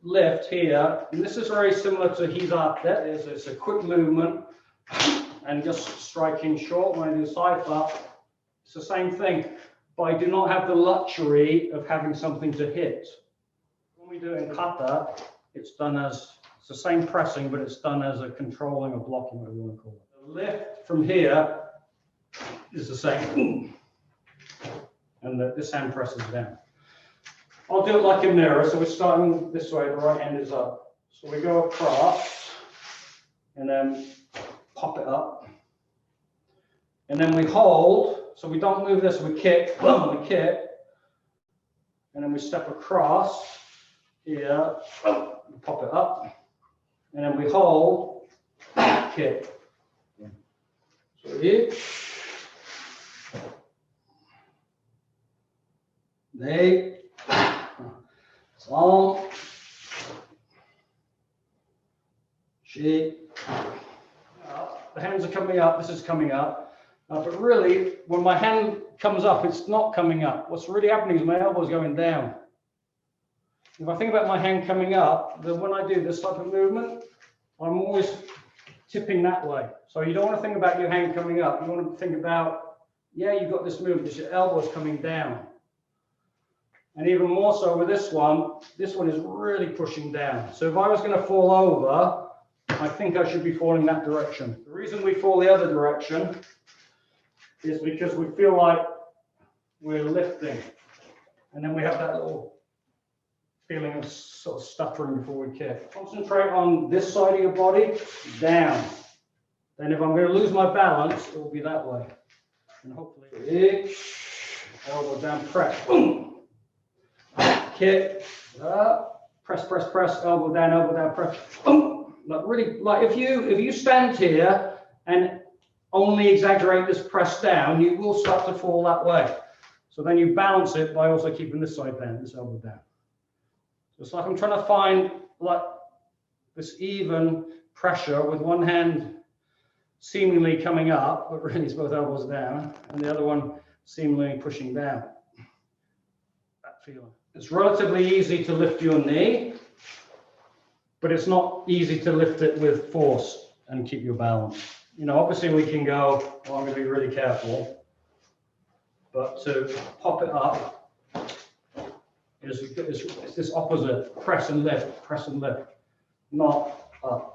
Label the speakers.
Speaker 1: lift here, and this is very similar to hiza. It's a quick movement and just striking short. When I do Saifa, it's the same thing, but I do not have the luxury of having something to hit. When we do it in kata, it's the same pressing, but it's done as a controlling or blocking, whatever you want to call it. The lift from here is the same, and this hand presses down. I'll do it like a mirror, so we're starting this way, the right hand is up. So we go across, and then pop it up. And then we hold, so we don't move this, we kick, boom, we kick. And then we step across here, we pop it up. And then we hold, kick. So here. They. Long, she, the hands are coming up, this is coming up, but really, when my hand comes up, it's not coming up. What's really happening is my elbow's going down. If I think about my hand coming up, then when I do this type of movement, I'm always tipping that way. So you don't want to think about your hand coming up, you want to think about, yeah, you've got this movement, your elbow's coming down. And even more so with this one is really pushing down. So if I was going to fall over, I think I should be falling that direction. The reason we fall the other direction is because we feel like we're lifting. And then we have that little feeling of sort of stuttering before we kick. Concentrate on this side of your body, down. Then if I'm going to lose my balance, it will be that way. And hopefully, elbow down, press, boom. Kick, press, press, press, elbow down, press. Boom. Like really, like if you stand here and only exaggerate this press down, you will start to fall that way. So then you balance it by also keeping this side down, this elbow down. So it's like I'm trying to find like this even pressure with one hand seemingly coming up, but really it's both elbows down, and the other one seemingly pushing down. That feeling. It's relatively easy to lift your knee, but it's not easy to lift it with force and keep your balance. You know, obviously we can go, well, I'm going to be really careful, but to pop it up is this opposite, press and lift, not up.